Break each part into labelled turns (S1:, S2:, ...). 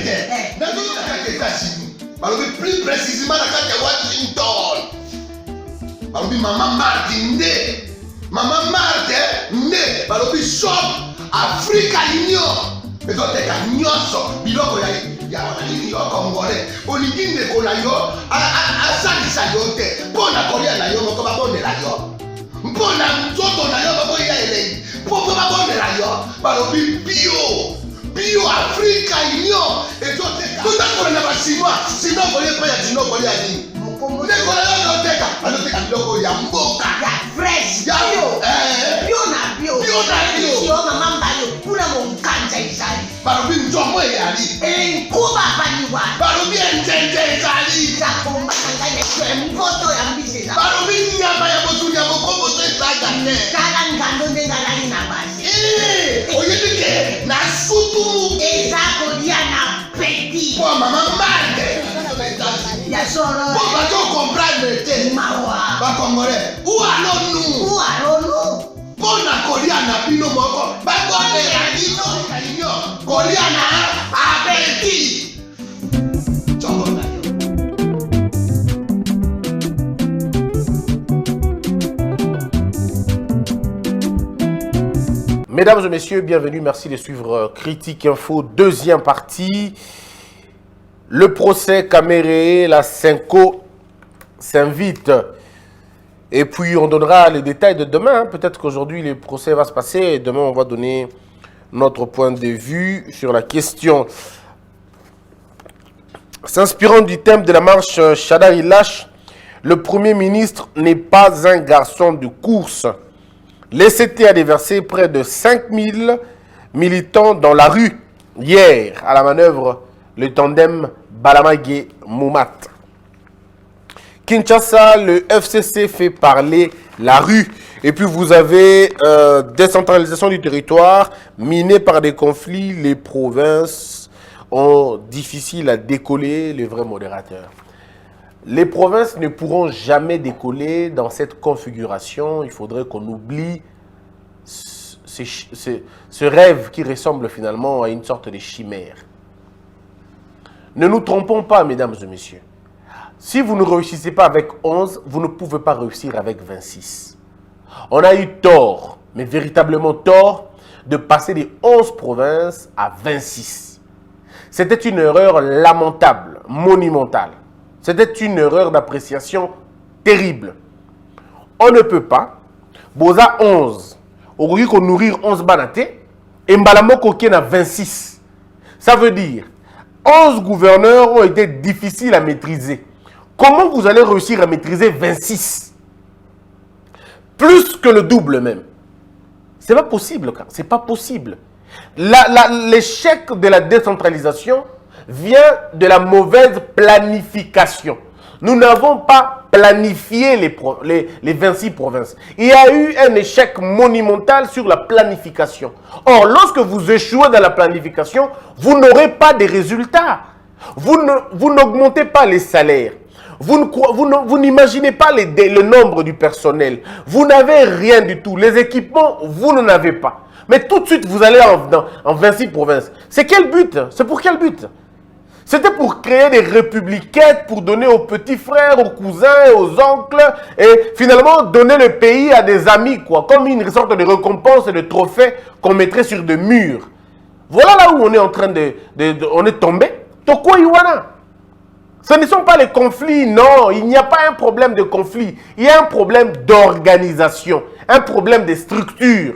S1: Angleterre. Dans les États-Unis. Plus précisément dans Washington. Maman Martin né. Maman Martin né. Balobi shop Africa Union. Mais donc t'es nyonso biloko ya yo congolais. Olingi ndeko na yo asalisa yo te. Mpona kolia na yo moko babondela yo. Mpona nzoto na yo baboya elei. Poko babondela yo. Balobi bio Africa Union. Et donc tout à na basinois. Sinon kolia pa ya sinon kolia ni. Ndeko na yo teka. Anoteka biloko ya mboka.
S2: Ya fresh.
S1: Ya
S2: bio na bio. Yo mama mbayo kuna mkanja izali.
S1: Barobi njomo yali.
S2: Kuba baniwa.
S1: Barobi njenje izali.
S2: Zakomba ngane kwe mvoto ya mbise.
S1: Barobi nyama ya botu ya bokombo to isaga ne.
S2: Kala ngando ndengalani na basi.
S1: Oyedike na sutu.
S2: Ezako dia na petit.
S1: Kwa mama mande.
S2: Ya soro.
S1: Kwa bato comprendre te.
S2: Mawa.
S1: Ba congolais. Où allons-nous? Pona kolia na bino moko. Ba kone ya bino. Kolia na abeti. Chongo na yo.
S3: Mesdames et messieurs, bienvenue. Merci de suivre Critique Info, deuxième partie. Le procès Caméré, la Cinco s'invite. Et puis on donnera les détails de demain. Peut-être qu'aujourd'hui le procès va se passer et demain on va donner notre point de vue sur la question. S'inspirant du thème de la marche Chadar Ilash, le Premier ministre n'est pas un garçon de course. L'ECT a déversé près de 5000 militants dans la rue hier à la manœuvre le tandem Balamagé-Moumat. Kinshasa, le FCC fait parler la rue. Et puis vous avez décentralisation du territoire miné par des conflits. Les provinces ont difficile à décoller, les vrais modérateurs. Les provinces ne pourront jamais décoller dans cette configuration. Il faudrait qu'on oublie ce rêve qui ressemble finalement à une sorte de chimère. Ne nous trompons pas, mesdames et messieurs. Si vous ne réussissez pas avec 11, vous ne pouvez pas réussir avec 26. On a eu tort, mais véritablement tort, de passer des 11 provinces à 26. C'était une erreur lamentable, monumentale. C'était une erreur d'appréciation terrible. On ne peut pas, Boza 11, au lieu qu'on nourrir 11 banaté, et Mbalamoko qui est à 26. Ça veut dire, 11 gouverneurs ont été difficiles à maîtriser. Comment vous allez réussir à maîtriser 26? Plus que le double même. Ce n'est pas possible. Ce n'est pas possible. L'échec de la décentralisation vient de la mauvaise planification. Nous n'avons pas planifié les 26 provinces. Il y a eu un échec monumental sur la planification. Or, lorsque vous échouez dans la planification, vous n'aurez pas de résultats. Vous n'augmentez pas les salaires. Vous n'imaginez pas le nombre du personnel. Vous n'avez rien du tout. Les équipements, vous n'en avez pas. Mais tout de suite, vous allez en 26 provinces. C'est quel but? C'est pour quel but? C'était pour créer des républicaines, pour donner aux petits frères, aux cousins, aux oncles, et finalement donner le pays à des amis, quoi, comme une sorte de récompense et de trophée qu'on mettrait sur des murs. Voilà là où on est en train on est tombé. Toko Iwana. Ce ne sont pas les conflits, non, il n'y a pas un problème de conflit. Il y a un problème d'organisation, un problème de structure.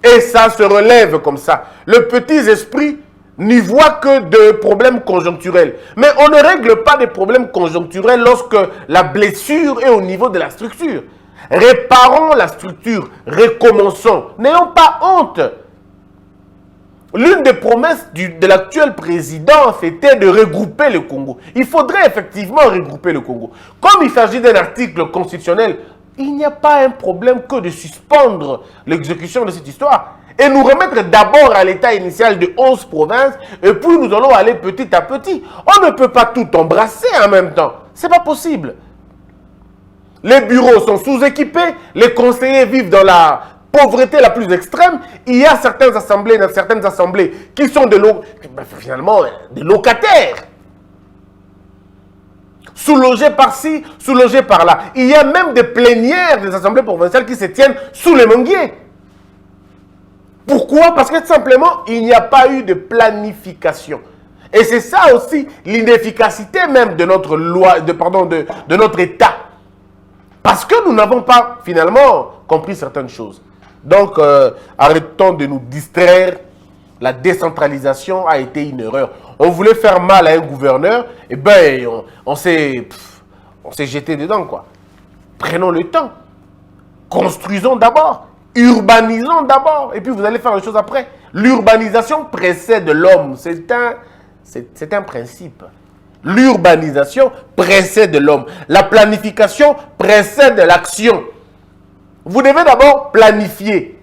S3: Et ça se relève comme ça. Le petit esprit n'y voit que de problèmes conjoncturels. Mais on ne règle pas des problèmes conjoncturels lorsque la blessure est au niveau de la structure. Réparons la structure, recommençons. N'ayons pas honte. L'une des promesses de l'actuel président, c'était de regrouper le Congo. Il faudrait effectivement regrouper le Congo. Comme il s'agit d'un article constitutionnel, il n'y a pas un problème que de suspendre l'exécution de cette histoire et nous remettre d'abord à l'état initial de 11 provinces et puis nous allons aller petit à petit. On ne peut pas tout embrasser en même temps. Ce n'est pas possible. Les bureaux sont sous-équipés, les conseillers vivent dans la pauvreté la plus extrême, il y a certaines assemblées qui sont finalement des locataires. Sous-logés par-ci, sous-logés par-là. Il y a même des plénières des assemblées provinciales qui se tiennent sous les manguiers. Pourquoi? Parce que tout simplement, il n'y a pas eu de planification. Et c'est ça aussi l'inefficacité même de notre loi, de notre État. Parce que nous n'avons pas finalement compris certaines choses. Donc, arrêtons de nous distraire. La décentralisation a été une erreur. On voulait faire mal à un gouverneur, et ben on s'est jeté dedans, quoi. Prenons le temps. Construisons d'abord. Urbanisons d'abord. Et puis vous allez faire les choses après. L'urbanisation précède l'homme. C'est un principe. L'urbanisation précède l'homme. La planification précède l'action. Vous devez d'abord planifier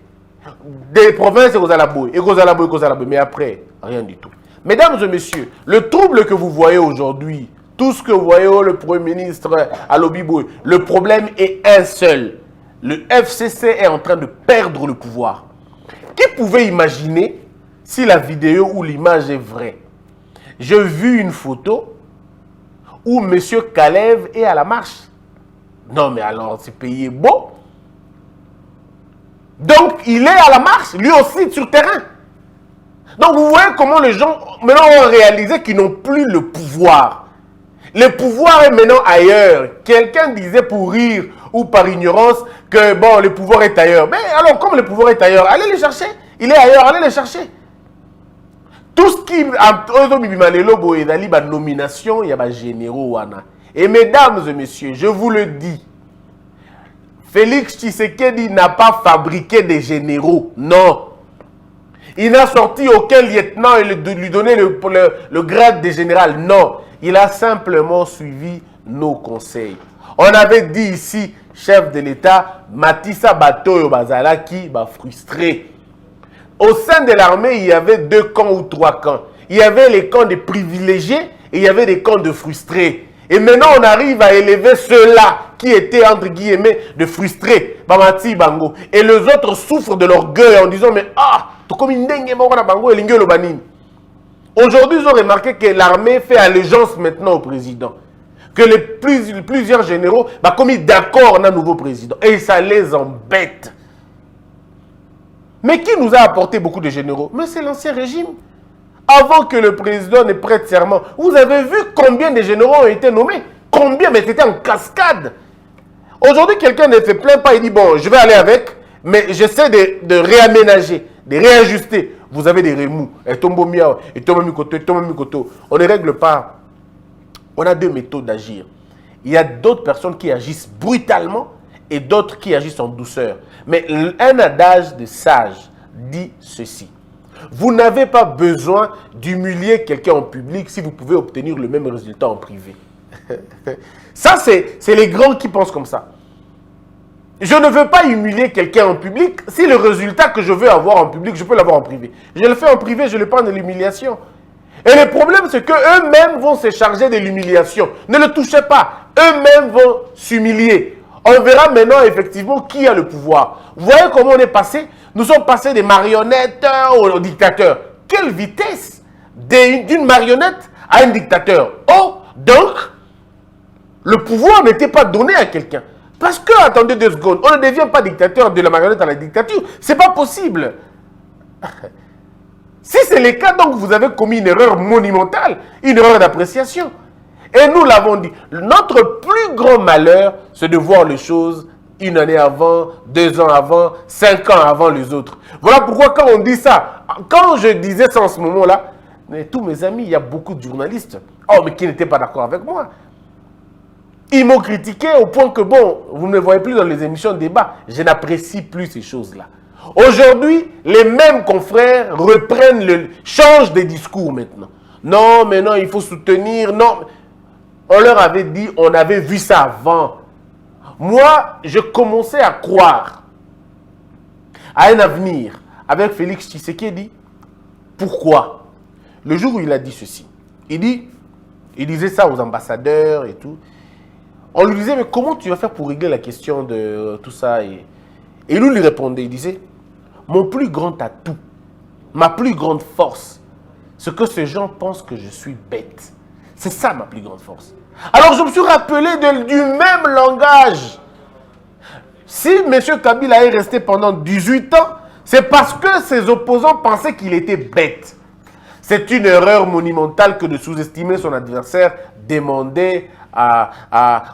S3: des provinces et Kozalaboué, mais après, rien du tout. Mesdames et messieurs, le trouble que vous voyez aujourd'hui, tout ce que vous voyez, le Premier ministre à Lobiboué, le problème est un seul. Le FCC est en train de perdre le pouvoir. Qui pouvait imaginer si la vidéo ou l'image est vraie? J'ai vu une photo où M. Kalev est à la marche. Non, mais alors, ce pays est beau. Donc, il est à la marche, lui aussi, sur terrain. Donc, vous voyez comment les gens, maintenant, ont réalisé qu'ils n'ont plus le pouvoir. Le pouvoir est maintenant ailleurs. Quelqu'un disait pour rire ou par ignorance que, bon, le pouvoir est ailleurs. Mais alors, comme le pouvoir est ailleurs, allez le chercher. Il est ailleurs, allez le chercher. Tout ce qui est en nomination, il y a des généraux. Et mesdames et messieurs, je vous le dis, Félix Tshisekedi n'a pas fabriqué des généraux, non. Il n'a sorti aucun lieutenant et lui donner le grade de général, non. Il a simplement suivi nos conseils. On avait dit ici, chef de l'État, Matissa Batoyo Bazalaki va frustré. Au sein de l'armée, il y avait 2 camps ou 3 camps. Il y avait les camps de privilégiés et il y avait des camps de frustrés. Et maintenant, on arrive à élever ceux-là qui étaient, entre guillemets, de frustrés. Bamati Bango. Et les autres souffrent de l'orgueil en disant, mais aujourd'hui, ils ont remarqué que l'armée fait allégeance maintenant au président. Que plusieurs généraux, comme ils d'accord, on a un nouveau président. Et ça les embête. Mais qui nous a apporté beaucoup de généraux? Mais c'est l'ancien régime. Avant que le président ne prête serment, vous avez vu combien de généraux ont été nommés? Combien? Mais c'était en cascade. Aujourd'hui, quelqu'un ne se plaint pas, il dit, bon, je vais aller avec, mais j'essaie de réaménager, de réajuster. Vous avez des remous, et tombo miao, et tombo mikoto. On ne règle pas. On a 2 méthodes d'agir. Il y a d'autres personnes qui agissent brutalement et d'autres qui agissent en douceur. Mais un adage de sage dit ceci. Vous n'avez pas besoin d'humilier quelqu'un en public si vous pouvez obtenir le même résultat en privé. Ça, c'est les grands qui pensent comme ça. Je ne veux pas humilier quelqu'un en public si le résultat que je veux avoir en public, je peux l'avoir en privé. Je le fais en privé, je le prends de l'humiliation. Et le problème, c'est qu'eux-mêmes vont se charger de l'humiliation. Ne le touchez pas. Eux-mêmes vont s'humilier. On verra maintenant effectivement qui a le pouvoir. Vous voyez comment on est passé? Nous sommes passés des marionnettes aux dictateurs. Quelle vitesse d'une marionnette à un dictateur. Oh, donc, le pouvoir n'était pas donné à quelqu'un. Parce que, attendez 2 secondes, on ne devient pas dictateur de la marionnette à la dictature. C'est pas possible. Si c'est le cas, donc vous avez commis une erreur monumentale, une erreur d'appréciation. Et nous l'avons dit, notre plus grand malheur, c'est de voir les choses 1 année avant, 2 ans avant, 5 ans avant les autres. Voilà pourquoi quand on dit ça, quand je disais ça en ce moment-là, mais tous mes amis, il y a beaucoup de journalistes, mais qui n'étaient pas d'accord avec moi. Ils m'ont critiqué au point que, bon, vous ne me voyez plus dans les émissions de débat, je n'apprécie plus ces choses-là. Aujourd'hui, les mêmes confrères changent de discours maintenant. Non, mais non, il faut soutenir, non. On leur avait dit, on avait vu ça avant. Moi, je commençais à croire à un avenir avec Félix Tshisekedi. Pourquoi? Le jour où il a dit ceci, il disait ça aux ambassadeurs et tout. On lui disait, mais comment tu vas faire pour régler la question de tout ça? Et Et lui répondait, il disait, mon plus grand atout, ma plus grande force, c'est que ces gens pensent que je suis bête. C'est ça ma plus grande force. Alors je me suis rappelé du même langage. Si M. Kabila est resté pendant 18 ans, c'est parce que ses opposants pensaient qu'il était bête. C'est une erreur monumentale que de sous-estimer son adversaire. Demandez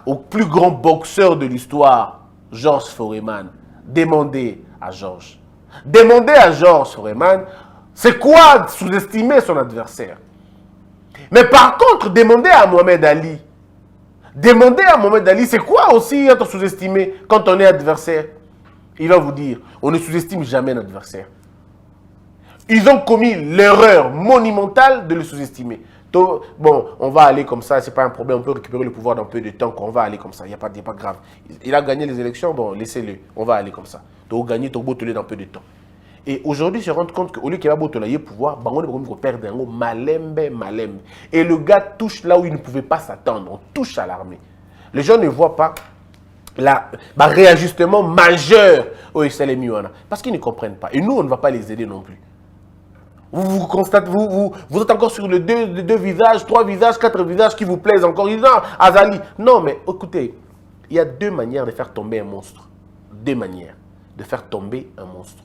S3: au plus grand boxeur de l'histoire, Georges Foreman. Demandez à Georges. Demandez à Georges Foreman, c'est quoi sous-estimer son adversaire? Mais par contre, demandez à Mohamed Ali. Demandez à Mohamed Ali, c'est quoi aussi être sous-estimé quand on est adversaire? Il va vous dire, on ne sous-estime jamais un adversaire. Ils ont commis l'erreur monumentale de le sous-estimer. Bon, on va aller comme ça, c'est pas un problème, on peut récupérer le pouvoir dans peu de temps, qu'on va aller comme ça, il n'y a pas grave. Il a gagné les élections, bon, laissez-le, on va aller comme ça. Tu vas gagner ton beau dans peu de temps. Et aujourd'hui, je me rends compte qu'au lieu qu'il y ait un pouvoir, on va perdre un malembe. Et le gars touche là où il ne pouvait pas s'attendre, on touche à l'armée. Les gens ne voient pas le réajustement majeur au SLMI, parce qu'ils ne comprennent pas. Et nous, on ne va pas les aider non plus. Vous constatez, vous êtes encore sur les deux visages, 3 visages, 4 visages qui vous plaisent encore. Ils disent, non, Azali. Non, mais écoutez, il y a 2 manières de faire tomber un monstre. 2 manières de faire tomber un monstre.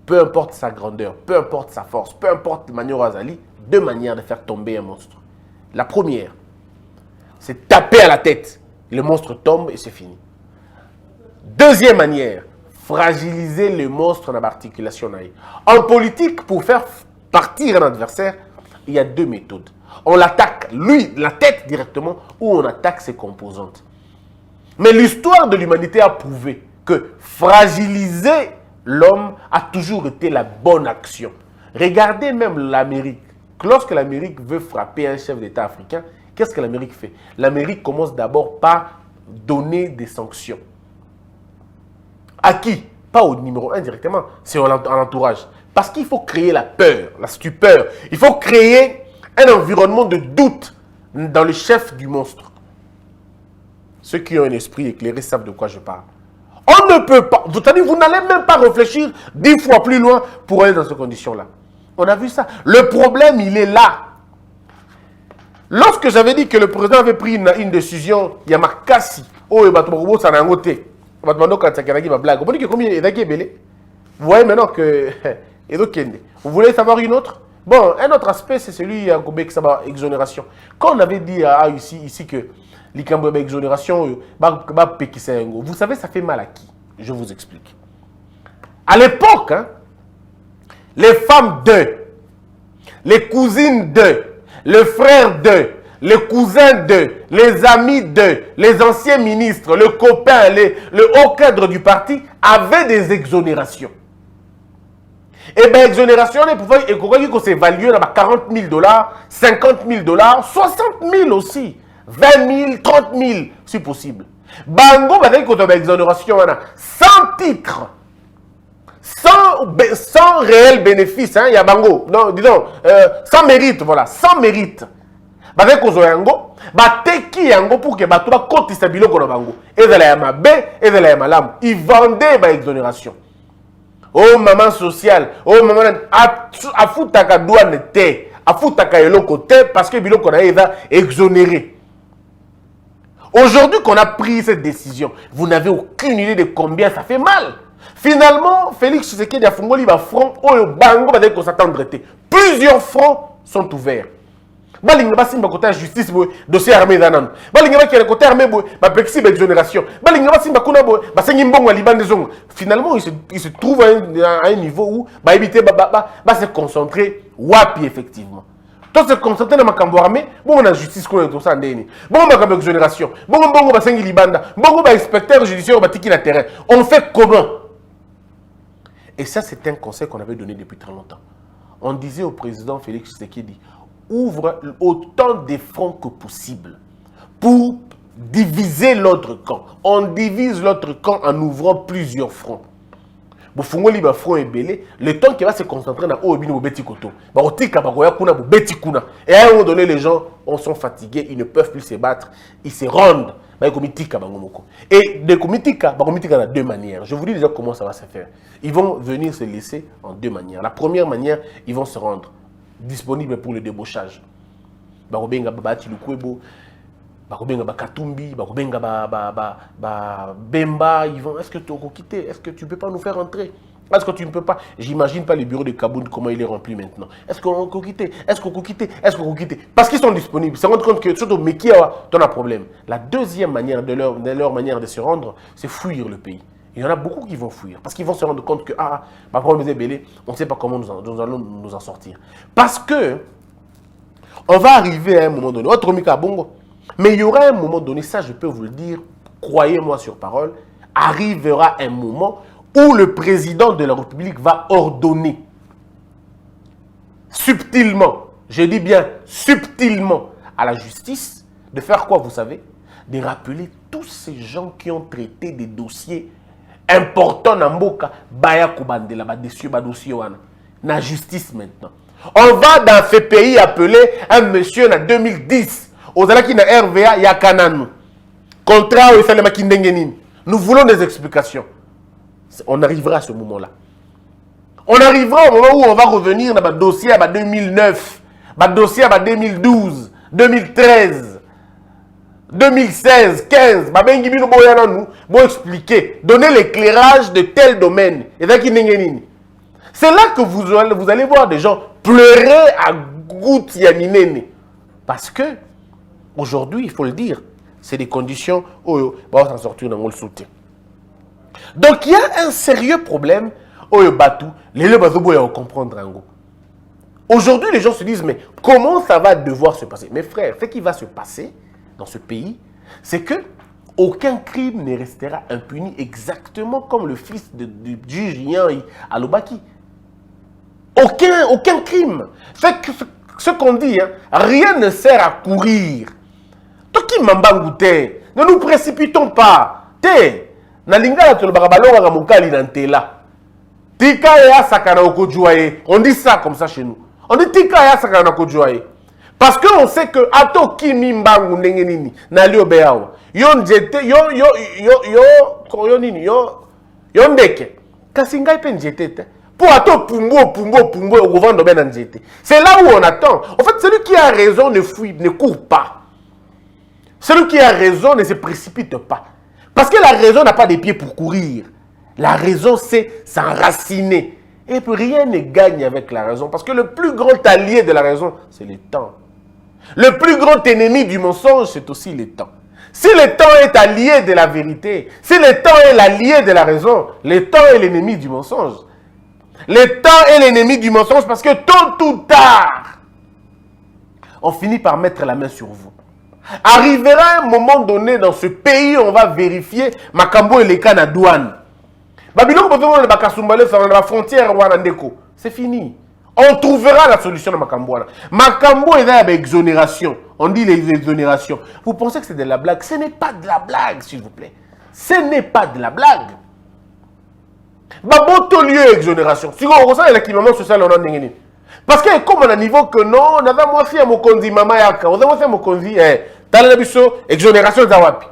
S3: Peu importe sa grandeur, peu importe sa force, peu importe Manioro Azali, 2 manières de faire tomber un monstre. La première, c'est taper à la tête. Le monstre tombe et c'est fini. Deuxième manière, fragiliser le monstre dans l'articulation. En politique, pour faire partir un adversaire, il y a 2 méthodes. On l'attaque, lui, la tête directement, ou on attaque ses composantes. Mais l'histoire de l'humanité a prouvé que fragiliser l'homme a toujours été la bonne action. Regardez même l'Amérique. Lorsque l'Amérique veut frapper un chef d'État africain, qu'est-ce que l'Amérique fait? L'Amérique commence d'abord par donner des sanctions. À qui? Pas au numéro 1 directement, c'est à l'entourage. Parce qu'il faut créer la peur, la stupeur. Il faut créer un environnement de doute dans le chef du monstre. Ceux qui ont un esprit éclairé savent de quoi je parle. On ne peut pas, vous n'allez même pas réfléchir 10 fois plus loin pour aller dans ces conditions-là. On a vu ça. Le problème, il est là. Lorsque j'avais dit que le président avait pris une décision, il y a Makassi. Oh, il va te ça n'a ngoté. Vous voyez maintenant que... Vous voulez savoir une autre? Bon, un autre aspect, c'est celui à exonération. Quand on avait dit ici que l'Ikambo exonération, vous savez, ça fait mal à qui? Je vous explique. À l'époque, les femmes d'eux, les cousines d'eux, le frère d'eux, les cousins d'eux, les amis d'eux, les anciens ministres, le copain, le haut cadre du parti avaient des exonérations. Et bien, exonération, il faut s'évaluer à 40 000 $, 50 000 $, 60 000 aussi, 20 000, 30 000, si possible. Bango, exonération, sans titre, sans réel bénéfice, il y a Bango, non, disons, sans mérite, voilà, sans mérite. Avec Ozoyango, bateki yango pour que batuba koti sabilo kono bango. Ezala ya mabe, ezala ya malamu. Ils vendaient ba exonération. Oh maman sociale, oh maman afutaka douane te, afutaka eloko te parce que biloko na eza exonéré. Aujourd'hui qu'on a pris cette décision, vous n'avez aucune idée de combien ça fait mal. Finalement, Félix Tshisekedi a fongoli ba front oyo bango ba ko s'attendre te. Plusieurs fronts sont ouverts. Balinga basimba côté justice dossier armé danan. Balinga bakele côté armé ba pexi exonération. Balinga basimba kuna basengi mbongo ya libande zongo. Finalement, il se trouve à un niveau où ba éviter se concentrer wapi effectivement. Tout se concentrer dans makambo armé, bon on a justice ko to ça ndeni. Bon makambo exonération. Bon basengi libanda. Bon inspecteur judiciaire batiki la terrain. On fait comment? Et ça c'est un conseil qu'on avait donné depuis très longtemps. On disait au président Félix Tshisekedi, ouvre autant de fronts que possible pour diviser l'autre camp. On divise l'autre camp en ouvrant plusieurs fronts. Le temps qui va se concentrer dans et à un moment donné, les gens sont fatigués, ils ne peuvent plus se battre, ils se rendent. Et de komitika, de deux manières. Je vous dis déjà comment ça va se faire. Ils vont venir se laisser en deux manières. La première manière, ils vont se rendre disponibles pour le débauchage. Bakobenga babati lukwebo, bakobenga bakatumbi, bakobenga bemba, ils vont, est-ce que tu as quitté? Est-ce que tu ne peux pas nous faire entrer? Est-ce que tu ne peux pas? J'imagine pas le bureau de Kaboun, comment il est rempli maintenant. Est-ce qu'on peut quitter? Est-ce qu'on peut quitter? Est-ce qu'on peut quitter? Parce qu'ils sont disponibles. Ils se rendent compte que surtout Mekia, tu as un problème. La deuxième manière de leur manière de se rendre, c'est fuir le pays. Il y en a beaucoup qui vont fuir. Parce qu'ils vont se rendre compte que, on ne sait pas comment nous allons nous en sortir. Parce que, on va arriver à un moment donné, autre Mika Bongo, mais il y aura un moment donné, ça je peux vous le dire, croyez-moi sur parole, arrivera un moment où le président de la République va ordonner subtilement, je dis bien subtilement, à la justice, de faire quoi, vous savez? De rappeler tous ces gens qui ont traité des dossiers importants dans Mboka, Baya Koubandela, dossier wana, na justice maintenant. On va dans ce pays appeler un monsieur en 2010, aux Alaki na RVA Yakananu, contrat au Salema Kindengenin. Nous voulons des explications. On arrivera à ce moment-là. On arrivera au moment où on va revenir dans le dossier à 2009, le dossier à 2012, 2013, 2016, 15. Nous expliquer, donner l'éclairage de tel domaine. C'est là que vous allez voir des gens pleurer à gouttes yaminene. Parce que, aujourd'hui, il faut le dire, c'est des conditions où on va s'en sortir dans le soutien. Donc, il y a un sérieux problème au Batou. Les gens vont comprendre. Aujourd'hui, les gens se disent, mais comment ça va devoir se passer? Mes frères, ce qui va se passer dans ce pays, c'est que aucun crime ne restera impuni, exactement comme le fils du juge Yan Alobaki. Aucun crime. Ce qu'on dit, hein, rien ne sert à courir. Ne nous précipitons pas. On dit ça comme ça chez nous. On dit tika ya sakana kojuaye. Parce qu'on sait que ato kimi mbangu nengenini na lio beawa. Yo njete yo ndeke. Kasingai pe njete. Pour ato pumbo au gouvernement ben njete. C'est là où on attend. En fait, celui qui a raison ne fuit, ne court pas. Celui qui a raison ne se précipite pas. Parce que la raison n'a pas de pieds pour courir. La raison, c'est s'enraciner. Et puis rien ne gagne avec la raison. Parce que le plus grand allié de la raison, c'est le temps. Le plus grand ennemi du mensonge, c'est aussi le temps. Si le temps est allié de la vérité, si le temps est l'allié de la raison, le temps est l'ennemi du mensonge. Le temps est l'ennemi du mensonge parce que tôt ou tard, on finit par mettre la main sur vous. Arrivera un moment donné dans ce pays, on va vérifier Makambo et les cas na douane. C'est fini. On trouvera la solution de Makambo. Makambo est là exonération. On dit les exonérations. Vous pensez que c'est de la blague? Ce n'est pas de la blague, s'il vous plaît. Ce n'est pas de la blague. Baboto lieu exonération. Si on ressent l'équipement social, on a n'engagé. Parce que comme on a niveau que non, on a moi fait mon conduit mama yaka, on a fait mon conduit dans la biso exonération zawapi.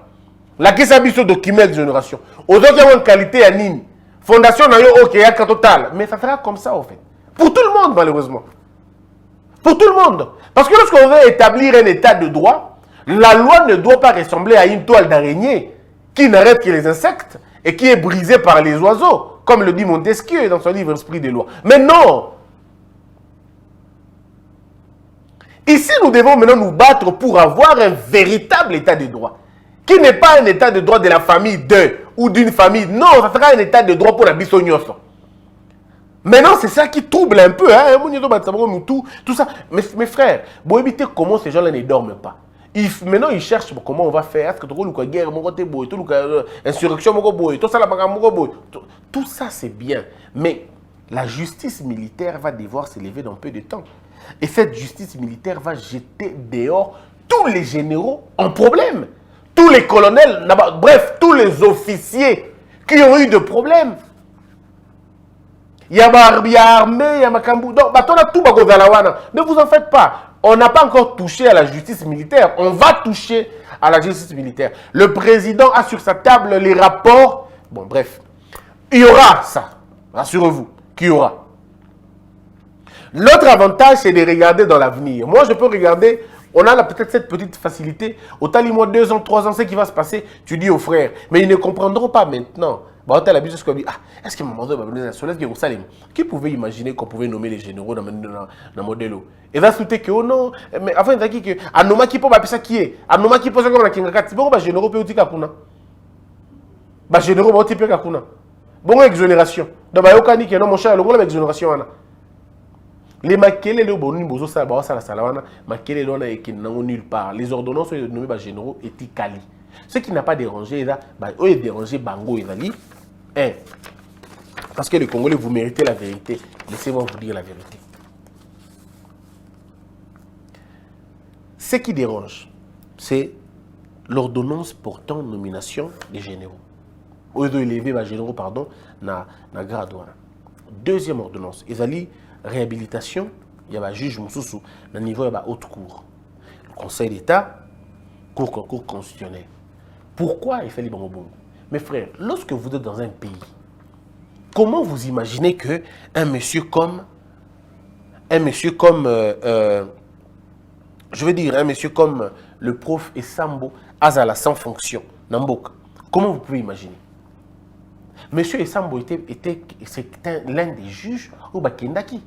S3: La caisse a biso document exonération. Aux autres une qualité à nini. Fondation na yo OK yaka total, mais ça sera comme ça en fait. Pour tout le monde malheureusement. Pour tout le monde. Parce que lorsqu'on veut établir un état de droit, la loi ne doit pas ressembler à une toile d'araignée qui n'arrête que les insectes et qui est brisée par les oiseaux, comme le dit Montesquieu dans son livre Esprit des lois. Mais non. Ici, nous devons maintenant nous battre pour avoir un véritable état de droit. Qui n'est pas un état de droit de la famille de ou d'une famille. Non, ça sera un état de droit pour la bissognoso. Maintenant, c'est ça qui trouble un peu. Hein? Tout ça. Mais mes frères, vous évitez comment ces gens-là ne dorment pas. Maintenant, ils cherchent comment on va faire. Est-ce que tu as une guerre, insurrection, tout ça, c'est bien. Mais la justice militaire va devoir s'élever dans peu de temps. Et cette justice militaire va jeter dehors tous les généraux en problème. Tous les colonels, bref, tous les officiers qui ont eu de problèmes. Il y a armée, il y a Makambu. Donc, ne vous en faites pas. On n'a pas encore touché à la justice militaire. On va toucher à la justice militaire. Le président a sur sa table les rapports. Bon, bref. Il y aura ça. Rassurez-vous qu'il y aura. L'autre avantage, c'est de regarder dans l'avenir. Moi, je peux regarder. On a peut-être cette petite facilité. Au taliment 2 ans, 3 ans, ce qui va se passer, tu dis aux frères. Mais ils ne comprendront pas maintenant. Est-ce que maman qui pouvait imaginer qu'on pouvait nommer les généraux dans le modèle? Et va souhaiter que, oh non, mais avant, il y a que, Anoma qui peut faire ça qui est. Anoma qui peut faire comme la Kingakati. Bon, les généraux peuvent dire Kakuna. Les généraux peuvent dire Kakuna. Bon, exonération. Donc, il y a que non, mon cher, le exonération. Les maquillés, les bonus, bozo ça, la salawana, maquillés, l'on a qui n'ont nulle part. Les ordonnances nommées par généraux étaient quali. Ce qui n'a pas dérangé, là, eux, dérangé Bango et Vali. Parce que les Congolais, vous méritez la vérité. Laissez-moi vous dire la vérité. Ce qui dérange, c'est l'ordonnance portant nomination des généraux. Au lieu d'élever les généraux, pardon, na grade. Deuxième ordonnance, ils allaient réhabilitation, il y a un juge Moussoussou, au niveau de la haute cour. Le Conseil d'État, cour constitutionnelle. Pourquoi il fait les bonbons? Mes frères, lorsque vous êtes dans un pays, comment vous imaginez que un monsieur comme le prof Essambo Azala sans fonction, Namboka, comment vous pouvez imaginer? Monsieur Essambo c'était l'un des juges au Bakendaki.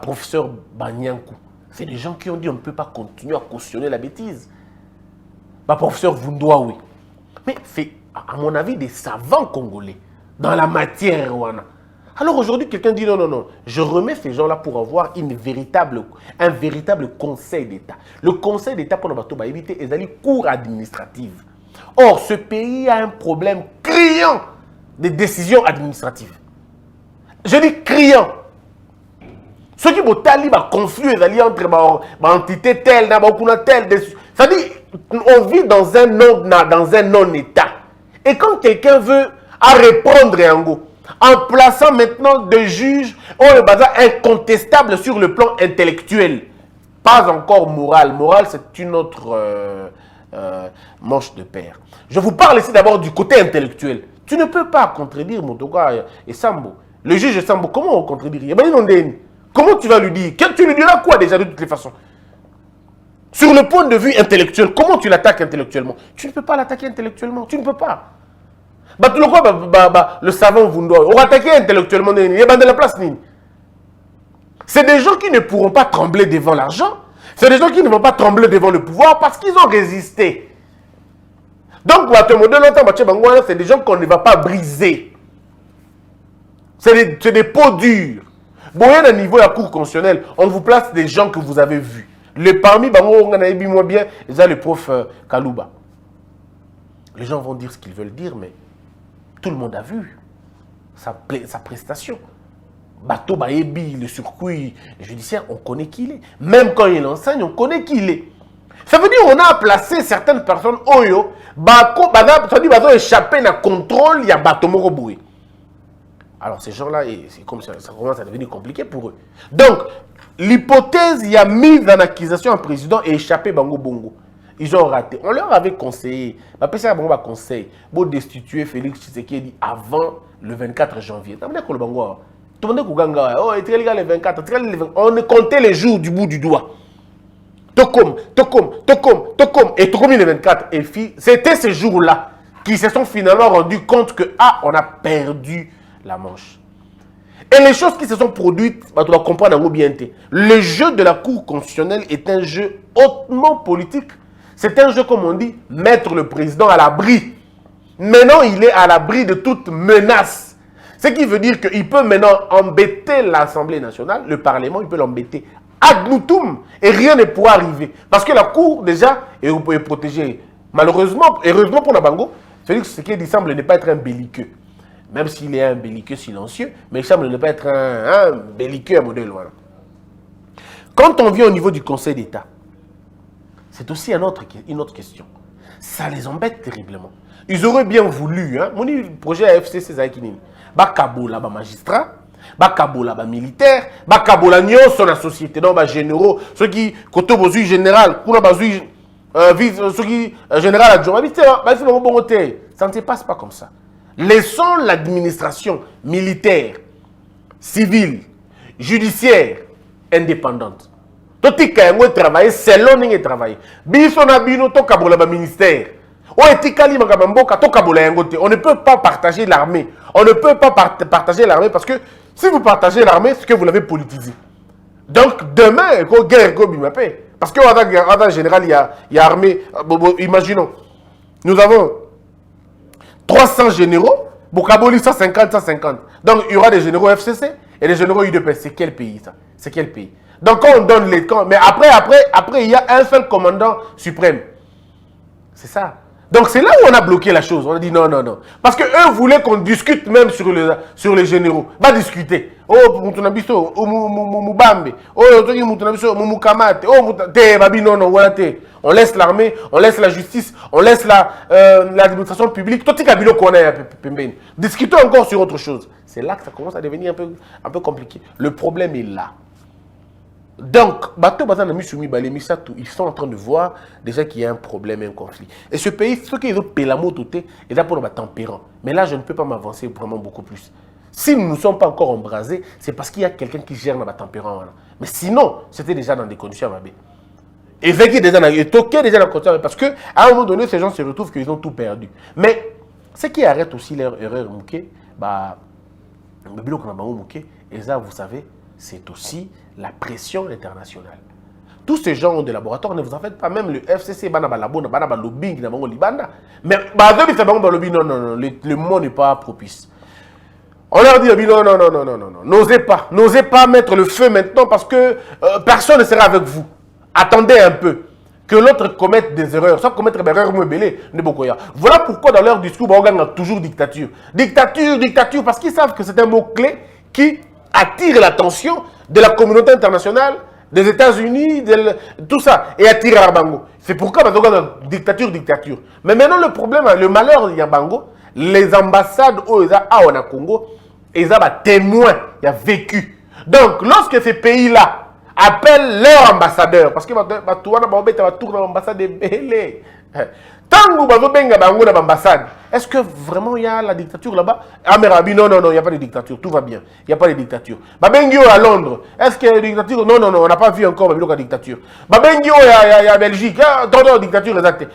S3: Professeur Banyankou. C'est des gens qui ont dit on ne peut pas continuer à cautionner la bêtise. Professeur Vundoaoui. Mais c'est, à mon avis, des savants congolais dans la matière rwanda. Alors aujourd'hui, quelqu'un dit non, non, non. Je remets ces gens-là pour avoir un véritable conseil d'État. Le conseil d'État pour nous éviter les cours administratives. Or, ce pays a un problème criant des décisions administratives. Je dis criant. Ceux qui vont conflit entre entités telles, c'est-à-dire, on vit dans un non-État. Et quand quelqu'un veut répondre en plaçant maintenant des juges incontestables sur le plan intellectuel, pas encore moral. Moral, c'est une autre manche de paire. Je vous parle ici d'abord du côté intellectuel. Tu ne peux pas contredire Motoka et Sambo. Le juge Sambo, comment on contredire? Comment tu vas lui dire? Tu lui diras quoi déjà de toutes les façons? Sur le point de vue intellectuel, comment tu l'attaques intellectuellement? Tu ne peux pas l'attaquer intellectuellement. Tu ne peux pas. Le savant Vundoa, on va attaquer intellectuellement. Il y a de la place. C'est des gens qui ne pourront pas trembler devant l'argent. C'est des gens qui ne vont pas trembler devant le pouvoir parce qu'ils ont résisté. Donc, c'est des gens qu'on ne va pas briser. C'est des peaux dures. Bon, à niveau de la cour constitutionnelle, on vous place des gens que vous avez vus. Parmi, on a vu moins bien, il y a le prof Kalouba. Les gens vont dire ce qu'ils veulent dire, mais tout le monde a vu sa prestation. Bateau Baebi, le circuit judiciaire, on connaît qui il est. Même quand il enseigne, on connaît qui il est. Ça veut dire qu'on a placé certaines personnes, Oyo, ça dit qu'ils ont échappé dans le contrôle, il y a Bateau Moroboué. Alors ces gens-là, c'est comme ça commence à devenir compliqué pour eux. Donc, l'hypothèse, il y a mise en accusation un président et échappé Bango Bongo. Ils ont raté. On leur avait conseillé, conseil, pour destituer Félix Tshisekedi avant le 24 janvier. Tout le monde le 24, on comptait les jours du bout du doigt. Tokom. Et Tokom le 24. Et c'était ces jours-là qui se sont finalement rendus compte que, on a perdu la manche. Et les choses qui se sont produites, tu dois comprendre bien. Le jeu de la Cour constitutionnelle est un jeu hautement politique. C'est un jeu, comme on dit, mettre le président à l'abri. Maintenant, il est à l'abri de toute menace. Ce qui veut dire qu'il peut maintenant embêter l'Assemblée nationale, le Parlement, il peut l'embêter ad nutum et rien ne pourra arriver. Parce que la Cour, déjà, est protégée. Malheureusement, heureusement pour Nabango, Félix Tshisekedi semble ne pas être un belliqueux. Même s'il est un belliqueux silencieux, mais il semble ne pas être un belliqueux à modèle. Voilà. Quand on vient au niveau du Conseil d'État, c'est aussi une autre question. Ça les embête terriblement. Ils auraient bien voulu, mon projet AFC, c'est Zaïkinine. Kabola, magistrat, bakabola ba militaire, bakabola nyonso na société, donc ba généraux, ceux qui koto bozui général, kuna bazui ceux qui général adjoint, ça ne se passe pas comme ça. Laissons l'administration militaire, civile, judiciaire indépendante. Toti kayengo travailler selon ninge travailler. Biso na bino to kabola ba ministère. O etikali makaba mboka to kabola yango te. On ne peut pas partager l'armée. On ne peut pas partager l'armée parce que si vous partagez l'armée, c'est que vous l'avez politisé. Donc demain, ko guerre ko bimapé. Parce que en général, il y a armée. Imaginons, nous avons 300 généraux, Bokaboli 150, 150. Donc il y aura des généraux FCC et des généraux UDPS. C'est quel pays ça? C'est quel pays? Donc quand on donne les camps, mais après il y a un seul commandant suprême. C'est ça. Donc c'est là où on a bloqué la chose. On a dit non, non, non. Parce qu'eux voulaient qu'on discute même sur les généraux. Va discuter. Oh, Moutunabiso, oh, Moubambe, oh, Moutunabiso, Moukamate, oh, Babi, non, non, voilà, on laisse l'armée, on laisse la justice, on laisse l'administration publique. Tout ce qu'on a, discutons encore sur autre chose. C'est là que ça commence à devenir un peu compliqué. Le problème est là. Donc, ils sont en train de voir déjà qu'il y a un problème, un conflit. Et ce pays, ceux qui ont payé la moto, ils ont pour le tempérant. Mais là, je ne peux pas m'avancer vraiment beaucoup plus. Si nous ne sommes pas encore embrasés, c'est parce qu'il y a quelqu'un qui gère notre tempérament. Mais sinon, c'était déjà dans des conditions mabées. Et veillez déjà dans les toqués déjà dans les conditions parce qu'à un moment donné, ces gens se retrouvent qu'ils ont tout perdu. Mais ce qui arrête aussi leur erreur, et ça, vous savez, c'est aussi la pression internationale. Tous ces gens de laboratoire, ne vous en faites pas, même le FCC, lobbying, mais non, non, non, le mot n'est pas propice. On leur dit, non, non, non, non, non, non, non, n'osez pas mettre le feu maintenant parce que personne ne sera avec vous. Attendez un peu, que l'autre commette des erreurs, sans commettre des erreurs, voilà pourquoi dans leur discours, on gagne toujours dictature. Dictature, dictature, parce qu'ils savent que c'est un mot-clé qui attire l'attention de la communauté internationale, des États-Unis, tout ça, et attire à Bango. C'est pourquoi on a dictature, dictature. Mais maintenant, le problème, le malheur, il y a Bango, les ambassades au Congo, ils ont témoins, il y a vécu. Donc, lorsque ces pays-là appellent leur ambassadeur, parce que l'ambassade est belle. Tant que l'ambassade, est-ce que vraiment il y a la dictature là-bas? Amerabi, non, non, non, il n'y a pas de dictature, tout va bien. Il n'y a pas de dictature. Babengio à Londres, est-ce qu'il y a une dictature? Non, non, non, on n'a pas vu encore la dictature. Babengio à Belgique, non, dictature exacte.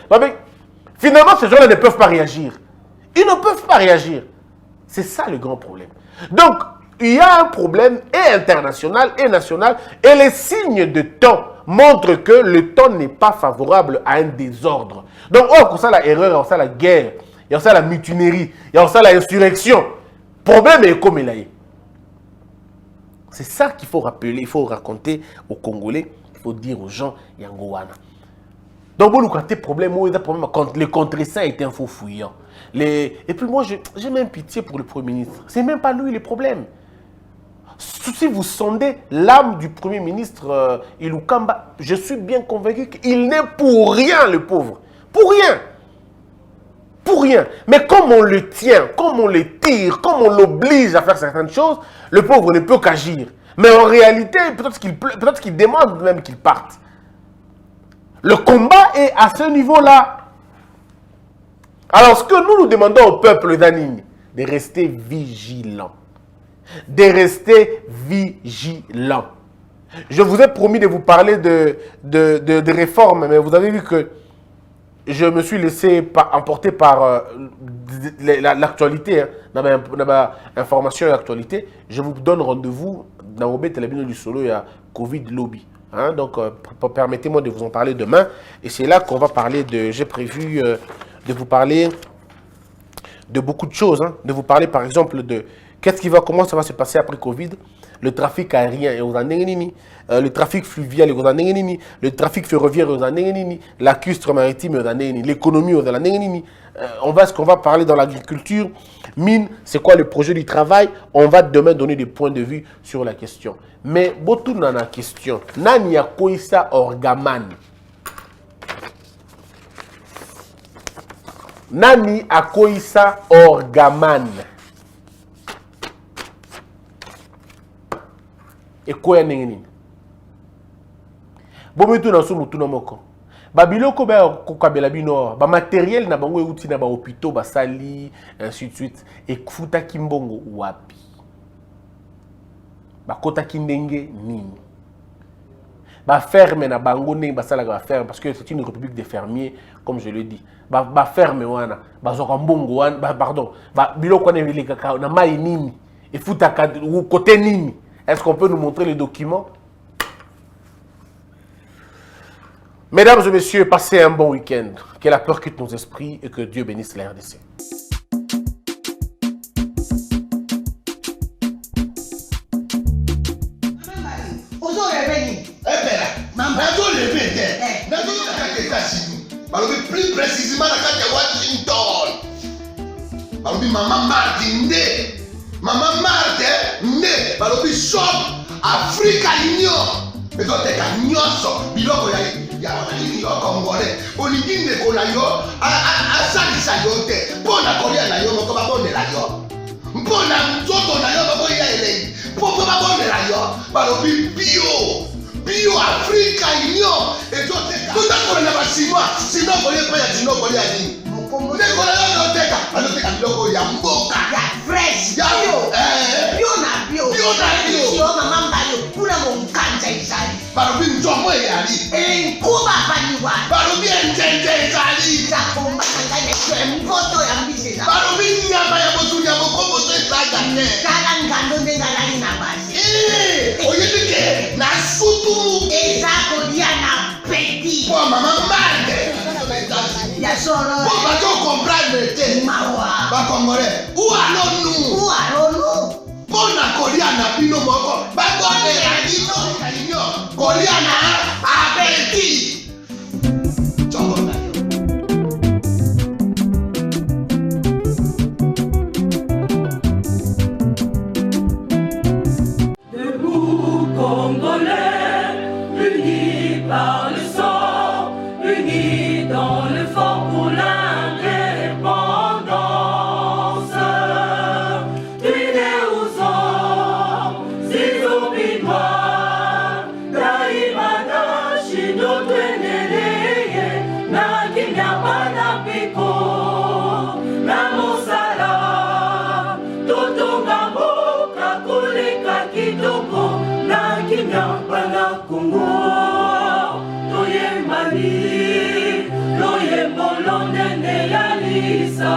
S3: Finalement, ces gens-là ne peuvent pas réagir. Ils ne peuvent pas réagir. C'est ça le grand problème. Donc, il y a un problème et international et national et les signes de temps montrent que le temps n'est pas favorable à un désordre. Donc, comme ça la erreur, comme ça la guerre, il y a ça la mutinerie, il y a ça l'insurrection. Problème est comme il a. C'est ça qu'il faut rappeler, il faut raconter aux Congolais, il faut dire aux gens, Yangowana. Donc, vous avez problème, le contre-saint est un faux fouillant. Et puis moi, j'ai même pitié pour le Premier ministre. C'est même pas lui le problème. Si vous sondez l'âme du Premier ministre Ilukamba, je suis bien convaincu qu'il n'est pour rien, le pauvre. Pour rien. Pour rien. Mais comme on le tient, comme on le tire, comme on l'oblige à faire certaines choses, le pauvre ne peut qu'agir. Mais en réalité, peut-être qu'il demande même qu'il parte. Le combat est à ce niveau-là. Alors, ce que nous demandons au peuple d'Anini, de rester vigilant. De rester vigilant. Je vous ai promis de vous parler de réformes, mais vous avez vu que je me suis laissé emporter par l'actualité, dans ma information et l'actualité. Je vous donne rendez-vous dans le télévision du solo, il y a Covid Lobby. Hein, donc, permettez-moi de vous en parler demain. Et c'est là qu'on va parler de... J'ai prévu de vous parler de beaucoup de choses. Hein, de vous parler, par exemple, de... Comment ça va se passer après Covid? Le trafic aérien et aux Andengenini, le trafic fluvial et aux Andengenini, le trafic ferroviaire aux Andengenini, la cuistre maritime aux Andengenini, l'économie aux Andengenini. Ce qu'on va parler dans l'agriculture, mine, c'est quoi le projet du travail? On va demain donner des points de vue sur la question. Mais, botou nana question, nani ya koisa orgaman? Nani a koisa orgaman? ekoya ndenge nini bomitu na so mutuna moko babiloko ba kokabela bino ba matériel na bango euti na ba hôpitaux basali ainsi de suite ekufutaki mbongo wapi bakotaki ndenge nini ba ferme na bango ndenge basalaka ba ferme parce que c'est une république de fermiers comme je le dis ba ferme wana bazoka mbongo wana pardon ba biloko wana elekaka na mai nini efutaka côté nini. Est-ce qu'on peut nous montrer les documents? Mesdames et messieurs, passez un bon week-end. Que la peur quitte nos esprits et que Dieu bénisse la RDC.
S1: Plus précisément dans Washington. Maman Martin Maman Martin ne balobi shop Africa Union. Ezoteka nyonso biloko ya congolais. Olingi ndeko na yo asalisa yo te. Mpona kolia na yo moko babondela yo. Mpona nzoto na yo bakoya elei. Mpo babondela yo balobi bio Africa Union. Ezoteka tutakola na basinois sino kolia pa ya sino kolia nini. Ndeko na yo azoteka biloko ya mboka
S2: ya fresh bio na bio mama mbayo kuna monkanja izali
S1: balobi nzomo eyali
S2: enkuba baliwa
S1: balobi enjenje ezali
S2: zakomba kangane mpoto ya mbisi
S1: balobi nyama ya botu ya bokomboto ezaga te
S2: kala ngando ndengalali na basi
S1: oyebike na sutu
S2: ezakolia na peti
S1: po mama mande
S2: ya solo
S1: po bato comprendre te
S2: mawa
S1: bakongolais ou alonu pona kolia na bino moko bakondela bino kolia na apeti chokona
S4: Debout Congolais, unis par le sang, unis dans le fort pour l'indépendance. Unis aux hommes, si oublie moi, daimana shino tweneleye, na kinyama na piko, na mosala, totonga mboka kuleka kitoko, na kinyama na Congo. Toye mali, loye molonde ne ya lisa.